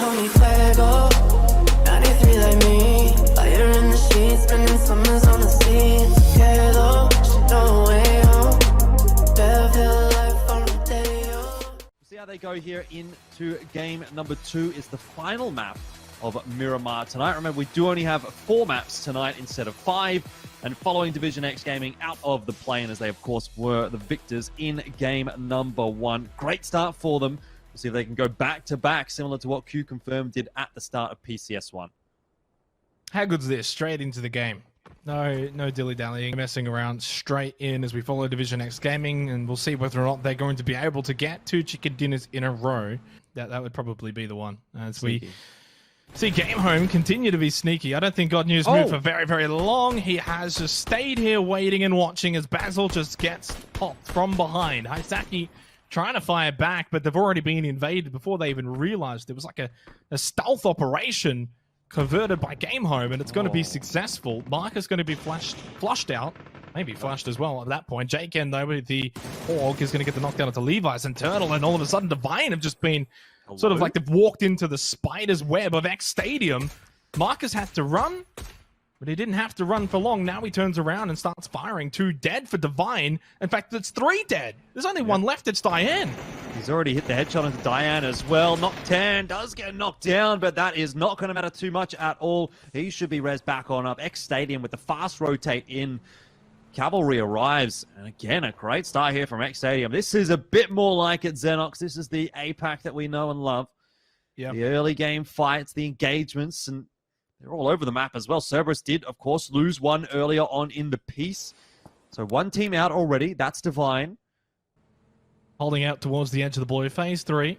call me Pecado. 93 like me. Fire in the sheets, spending summers on the sea. Pecado, she know way home. Better life on the day. See how they go here into game number 2 is the final map of Miramar tonight. Remember, we do only have 4 maps tonight instead of 5. And following Division X Gaming out of the plane, as they, of course, were the victors in game number 1. Great start for them. We'll see if they can go back-to-back, similar to what Q Confirmed did at the start of PCS1. How good's this? Straight into the game. No dilly-dallying, messing around. Straight in as we follow Division X Gaming, and we'll see whether or not they're going to be able to get 2 chicken dinners in a row. That would probably be the one. As we see Game Home continue to be sneaky. I don't think God News moved for very, very long. He has just stayed here waiting and watching as Basil just gets popped from behind. Hisaki trying to fire back, but they've already been invaded before they even realized. It was like a stealth operation converted by Game Home, and it's going to be successful. Mark is going to be flushed out. Maybe flashed as well at that point. Jaken, though, with the Hawk, is going to get the knockdown onto Levi's and Turtle, and all of a sudden Divine have just been sort of like they've walked into the spider's web of X Stadium. Marcus had to run, but he didn't have to run for long. Now he turns around and starts firing. 2 dead for Divine. In fact, it's 3 dead. There's only 1 left. It's Diane. He's already hit the headshot into Diane as well. Nocturne does get knocked down, but that is not going to matter too much at all. He should be res back on up. X Stadium with the fast rotate in. Cavalry arrives, and again, a great start here from X Stadium. This is a bit more like it, Xenox. This is the APAC that we know and love. Yep. The early game fights, the engagements, and they're all over the map as well. Cerberus did, of course, lose 1 earlier on in the piece. So 1 team out already. That's Divine. Holding out towards the edge of the blue. Phase 3.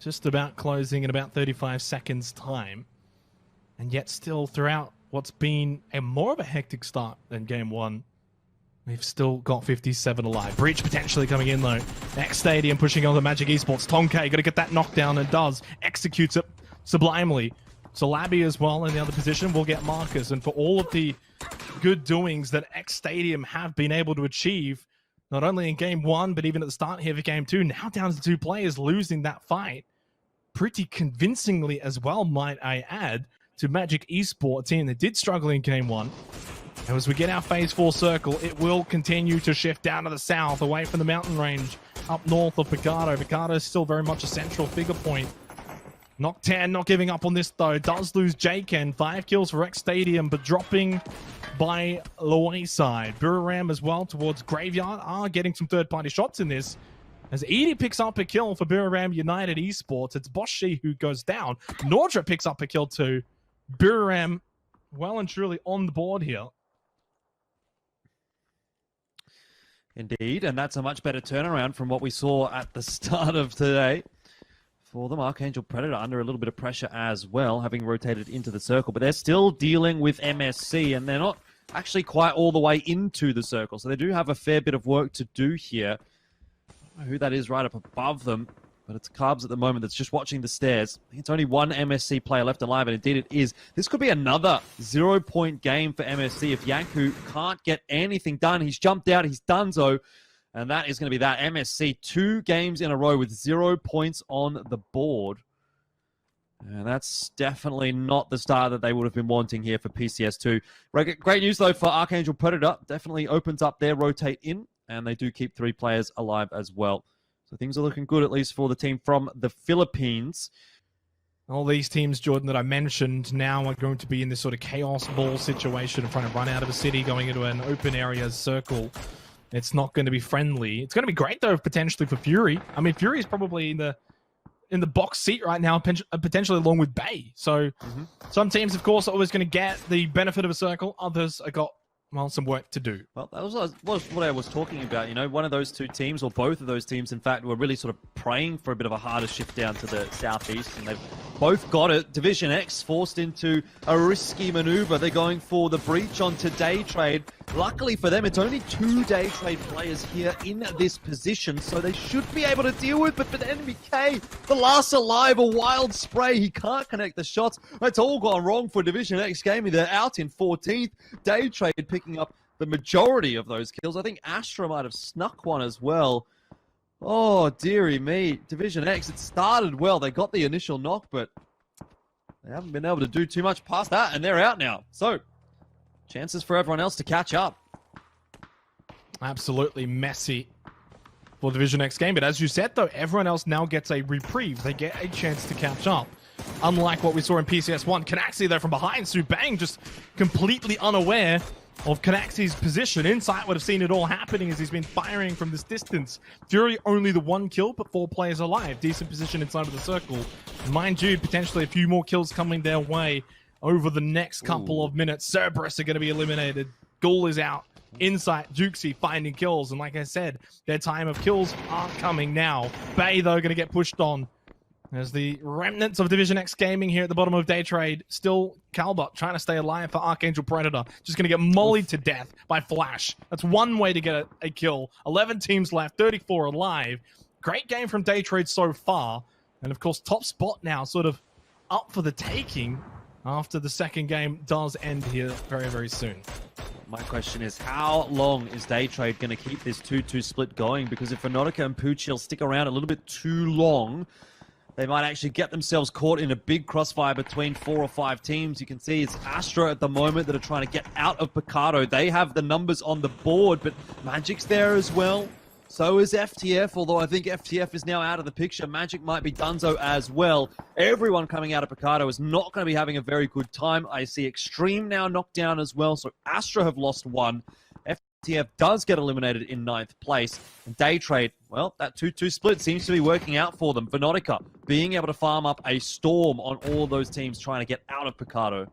Just about closing in about 35 seconds' time. And yet still throughout what's been more of a hectic start than Game 1, we've still got 57 alive. Breach potentially coming in, though. X Stadium pushing on the Magic Esports. Tonke got to get that knockdown, and does. Executes it sublimely. So Labby as well in the other position will get Marcus. And for all of the good doings that X Stadium have been able to achieve, not only in Game 1, but even at the start here for Game 2, now down to 2 players losing that fight pretty convincingly as well, might I add, to Magic Esports team that did struggle in Game 1. And as we get our Phase 4 circle, it will continue to shift down to the south, away from the mountain range, up north of Pecado. Pecado is still very much a central figure point. Nocturne not giving up on this, though. Does lose Jaken. 5 kills for X Stadium, but dropping by Loi's side. Buriram as well towards Graveyard are getting some third-party shots in this. As Edie picks up a kill for Buriram United Esports, it's Boshi who goes down. Nordra picks up a kill too. Buriram well and truly on the board here. Indeed, and that's a much better turnaround from what we saw at the start of today. For them, Archangel Predator under a little bit of pressure as well, having rotated into the circle. But they're still dealing with MSC, and they're not actually quite all the way into the circle. So they do have a fair bit of work to do here. I don't know who that is right up above them, but it's Carbs at the moment that's just watching the stairs. I think it's only 1 MSC player left alive, and indeed it is. This could be another 0-point game for MSC if Yanku can't get anything done. He's jumped out, he's donezo, and that is going to be that. MSC 2 games in a row with 0 points on the board. And that's definitely not the start that they would have been wanting here for PCS2. Great news, though, for Archangel Predator. Definitely opens up their rotate in, and they do keep 3 players alive as well. So things are looking good, at least for the team from the Philippines. All these teams, Jordan, that I mentioned now are going to be in this sort of chaos ball situation, trying to run out of a city, going into an open area circle. It's not going to be friendly. It's going to be great, though, potentially for Fury. I mean, Fury is probably in the box seat right now, potentially along with Bay. So some teams, of course, are always going to get the benefit of a circle. Others have got, well, some work to do. Well, that was what I was talking about. You know, one of those 2 teams, or both of those teams, in fact, were really sort of praying for a bit of a harder shift down to the southeast, and they've both got it. Division X forced into a risky maneuver. They're going for the breach onto Daytrade. Luckily for them, it's only 2 Daytrade players here in this position, so they should be able to deal with it. But NBK, the last alive, a wild spray. He can't connect the shots. It's all gone wrong for Division X Gaming. They're out in 14th. Daytrade picking up the majority of those kills. I think Astra might have snuck one as well. Oh, dearie me. Division X, it started well. They got the initial knock, but They haven't been able to do too much past that, and they're out now. So, chances for everyone else to catch up. Absolutely messy for Division X game. But as you said, though, everyone else now gets a reprieve. They get a chance to catch up. Unlike what we saw in PCS1, Canaxi, though, from behind, Subang just completely unaware of Canaxi's position. Insight would have seen it all happening as he's been firing from this distance. Fury only the 1 kill, but 4 players alive. Decent position inside of the circle. And mind you, potentially a few more kills coming their way over the next couple of minutes. Cerberus are going to be eliminated. Ghoul is out. Insight, Jukesy finding kills. And like I said, their time of kills are coming now. Bay, though, going to get pushed on. There's the remnants of Division X Gaming here at the bottom of Daytrade. Still Calbot trying to stay alive for Archangel Predator. Just going to get mollied to death by Flash. That's one way to get a kill. 11 teams left, 34 alive. Great game from Daytrade so far. And of course, top spot now sort of up for the taking after the second game does end here very, very soon. My question is, how long is Daytrade going to keep this 2-2 split going? Because if Veronica and Pucci'll stick around a little bit too long, they might actually get themselves caught in a big crossfire between 4 or 5 teams. You can see it's Astra at the moment that are trying to get out of Pecado. They have the numbers on the board, but Magic's there as well. So is FTF, although I think FTF is now out of the picture. Magic might be donezo as well. Everyone coming out of Pecado is not going to be having a very good time. I see Extreme now knocked down as well, so Astra have lost 1. FTF does get eliminated in 9th place. And Daytrade, well, that 2-2 split seems to be working out for them. Venotica being able to farm up a storm on all those teams trying to get out of Pecado.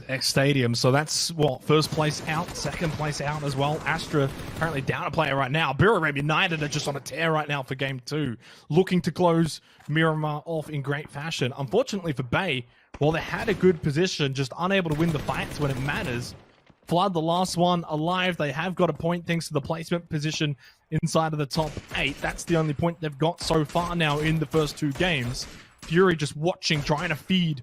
X Stadium, so that's what, first place out, second place out as well. Astra apparently down a player right now. Buriram United are just on a tear right now for game 2, looking to close Miramar off in great fashion. Unfortunately for Bay, while they had a good position, just unable to win the fights when it matters. Flood, the last one, alive. They have got a point thanks to the placement position inside of the top 8. That's the only point they've got so far now in the first 2 games. Fury just watching, trying to feed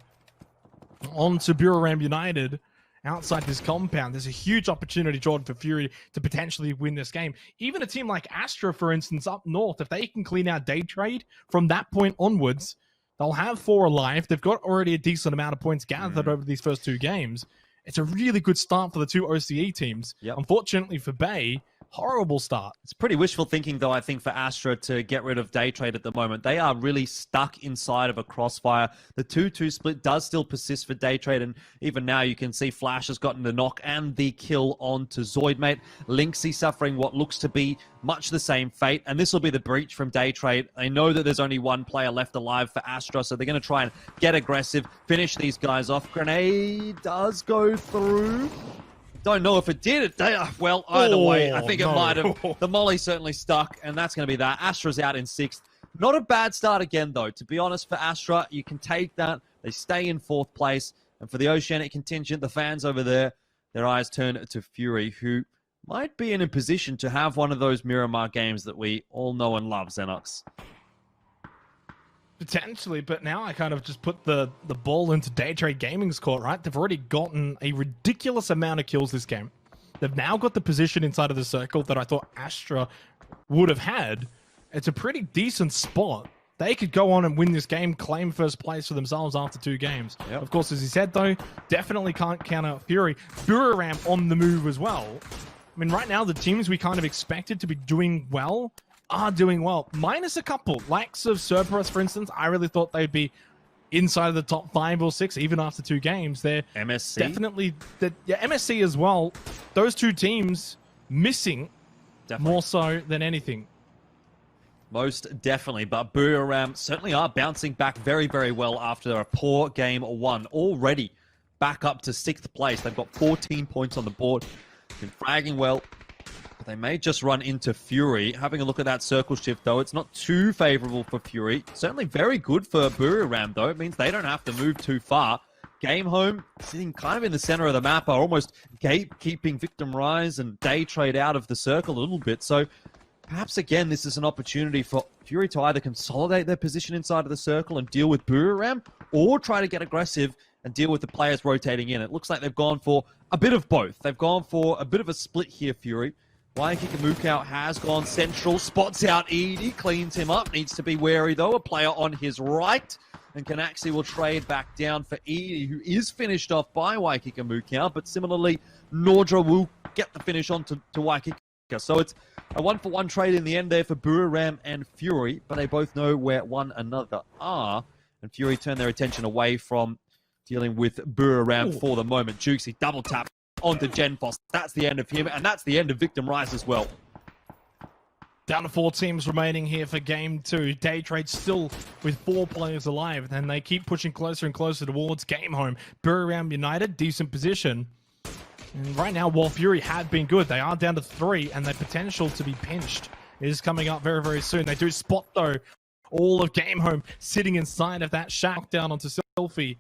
onto Buriram United outside this compound. There's a huge opportunity, Jordan, for Fury to potentially win this game. Even a team like Astra, for instance, up north, if they can clean out Daytrade from that point onwards, they'll have 4 alive. They've got already a decent amount of points gathered over these first 2 games. It's a really good start for the 2 OCE teams. Yep. Unfortunately for Bay, horrible start. It's pretty wishful thinking, though, I think, for Astra to get rid of Daytrade at the moment. They are really stuck inside of a crossfire. The 2-2 split does still persist for Daytrade, and even now you can see Flash has gotten the knock and the kill onto Zoidmate. Lynxy suffering what looks to be much the same fate, and this will be the breach from Daytrade. They know that there's only 1 player left alive for Astra, so they're going to try and get aggressive, finish these guys off. Grenade does go through. Don't know if it did. Well, either way, I think it might have. The molly certainly stuck, and that's going to be that. Astra's out in 6th. Not a bad start again, though. To be honest, for Astra, you can take that. They stay in 4th place. And for the Oceanic contingent, the fans over there, their eyes turn to Fury, who might be in a position to have one of those Miramar games that we all know and love, Xenox. Potentially, but now I kind of just put the ball into Daytrade Gaming's court, right? They've already gotten a ridiculous amount of kills this game. They've now got the position inside of the circle that I thought Astra would have had. It's a pretty decent spot. They could go on and win this game, claim first place for themselves after 2 games. Yep. Of course, as he said, though, definitely can't count out Fury. Buriram on the move as well. I mean, right now, the teams we kind of expected to be doing well are doing well, minus a couple. Likes of Cerberus, for instance, I really thought they'd be inside of the top 5 or 6, even after 2 games. They're MSC? definitely, MSC as well. Those 2 teams missing more so than anything. Most definitely, but Buriram certainly are bouncing back very, very well after a poor game 1. Already back up to 6th place. They've got 14 points on the board. Been fragging well. They may just run into Fury. Having a look at that circle shift, though, it's not too favorable for Fury. Certainly very good for Buriram, though. It means they don't have to move too far. Game Home, sitting kind of in the center of the map, are almost gatekeeping Victim Rise and Daytrade out of the circle a little bit. So perhaps, again, this is an opportunity for Fury to either consolidate their position inside of the circle and deal with Buriram, or try to get aggressive and deal with the players rotating in. It looks like they've gone for a bit of both. They've gone for a bit of a split here, Fury. Waikiki Mukau has gone central, spots out Edie, cleans him up, needs to be wary though, a player on his right, and Canaxi will trade back down for Edie, who is finished off by Waikiki Mukau, but similarly, Nordra will get the finish on to Waikiki. So it's a 1-for-1 trade in the end there for Buriram and Fury, but they both know where one another are, and Fury turn their attention away from dealing with Buriram for the moment. Jukesy double tap onto Genfos. That's the end of him, and that's the end of Victim Rise as well. Down to 4 teams remaining here for game 2. Daytrade still with 4 players alive, and they keep pushing closer and closer towards game home. Buriram United, decent position. And right now, while Fury had been good, they are down to 3, and their potential to be pinched is coming up very, very soon. They do spot, though, all of game home sitting inside of that shack down onto Selfie.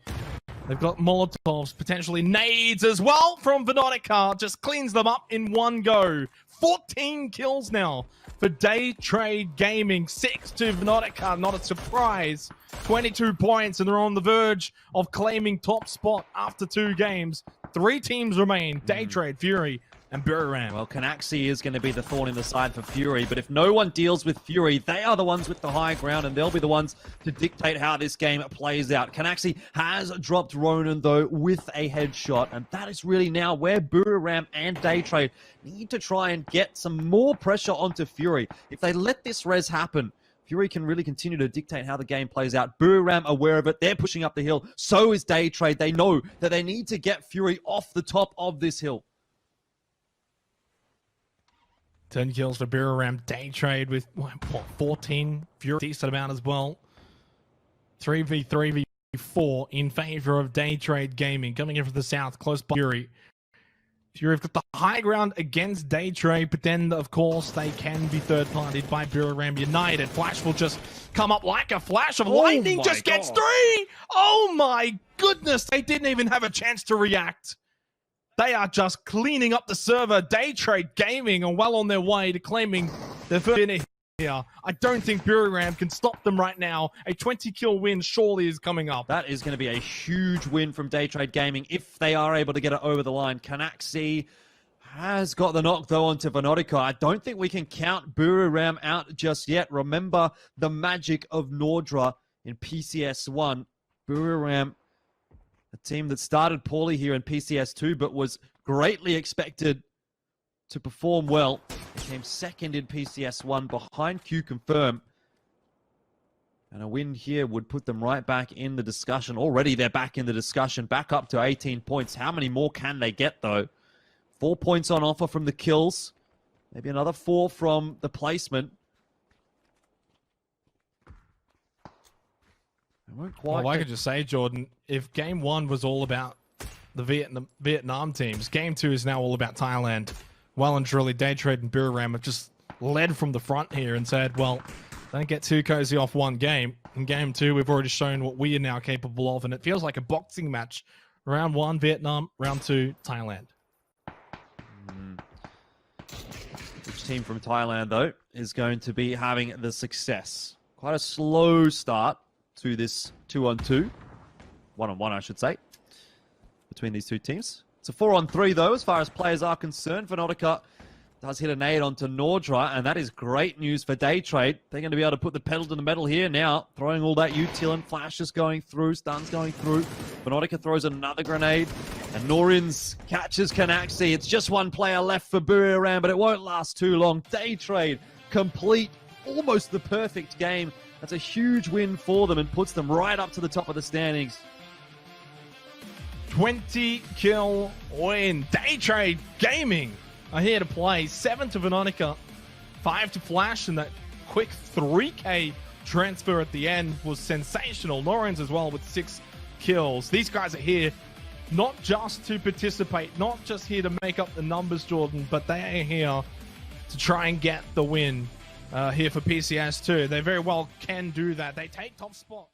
They've got Molotovs, potentially nades as well from Venotica. Just cleans them up in one go. 14 kills now for Daytrade Gaming. 6 to Venotica, not a surprise. 22 points, and they're on the verge of claiming top spot after 2 games. 3 teams remain, Daytrade, Fury, and Buriram. Well, Canaxi is going to be the thorn in the side for Fury, but if no one deals with Fury, they are the ones with the high ground, and they'll be the ones to dictate how this game plays out. Canaxi has dropped Ronan, though, with a headshot, and that is really now where Buriram and Daytrade need to try and get some more pressure onto Fury. If they let this res happen, Fury can really continue to dictate how the game plays out. Buriram aware of it. They're pushing up the hill. So is Daytrade. They know that they need to get Fury off the top of this hill. 10 kills for Buriram. Daytrade with, what, 14? Fury, decent amount as well. 3v4 in favor of Daytrade Gaming. Coming in from the south, close by Fury. Fury have got the high ground against Daytrade, but then, of course, they can be third-partied by Buriram United. Flash will just come up like a flash of lightning. Just gets 3! Oh my goodness! They didn't even have a chance to react. They are just cleaning up the server. Daytrade Gaming are well on their way to claiming their first win here. I don't think Buriram can stop them right now. A 20-kill win surely is coming up. That is going to be a huge win from Daytrade Gaming if they are able to get it over the line. Canaxi has got the knock, though, onto Venotica. I don't think we can count Buriram out just yet. Remember the magic of Nordra in PCS 1. Buriram, a team that started poorly here in PCS 2, but was greatly expected to perform well. They came second in PCS 1 behind Q Confirm. And a win here would put them right back in the discussion. Already they're back in the discussion, back up to 18 points. How many more can they get, though? 4 points on offer from the kills. Maybe another 4 from the placement. Well, I could just say, Jordan, if game 1 was all about the Vietnam teams, game 2 is now all about Thailand. Well and truly, Daytrade and Buriram have just led from the front here and said, well, don't get too cozy off one game. In game 2, we've already shown what we are now capable of, and it feels like a boxing match. Round 1, Vietnam. Round 2, Thailand. Which team from Thailand, though, is going to be having the success? Quite a slow start to this 2-on-2. 1-on-1, I should say, between these two teams. It's a 4-on-3, though, as far as players are concerned. Venotica does hit a nade onto Nordra, and that is great news for Daytrade. They're going to be able to put the pedal to the metal here now, throwing all that util, flashes going through, stuns going through. Venotica throws another grenade, and Norins catches Canaxi. It's just one player left for Buriram, but it won't last too long. Daytrade complete almost the perfect game. That's a huge win for them and puts them right up to the top of the standings. 20-kill win. Daytrade Gaming are here to play. 7 to Venotica, 5 to Flash, and that quick 3K transfer at the end was sensational. Norins as well with 6 kills. These guys are here not just to participate, not just here to make up the numbers, Jordan, but they are here to try and get the win here for PCS 2. They very well can do that. They take top spot.